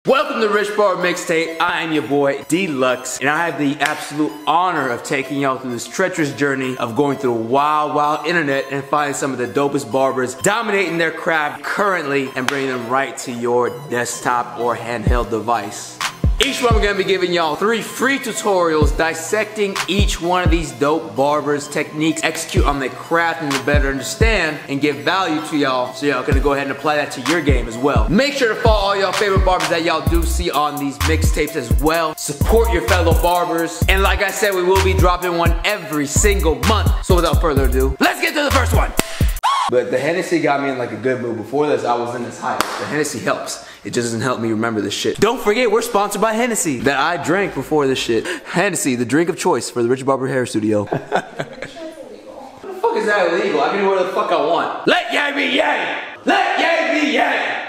Welcome to Barber Mixtape. I am your boy Deluxe, and I have the absolute honor of taking y'all through this treacherous journey of going through the wild internet and finding some of the dopest barbers dominating their craft currently and bringing them right to your desktop or handheld device. Each one we're going to be giving y'all 3 free tutorials dissecting each one of these dope barbers' techniques, execute on their craft and to better understand and give value to y'all, so y'all can go ahead and apply that to your game as well. Make sure to follow all y'all favorite barbers that y'all do see on these mixtapes as well. Support your fellow barbers. And like I said, we will be dropping one every single month. So without further ado, let's get to the first one. But the Hennessy got me in like a good mood. Before this, I was in this hype. The Hennessy helps. It just doesn't help me remember this shit. Don't forget, we're sponsored by Hennessy that I drank before this shit. Hennessy, the drink of choice for the Rich Barber Hair Studio. What the fuck is that illegal? I can do whatever the fuck I want. Let yay be yay! Let yay be yay!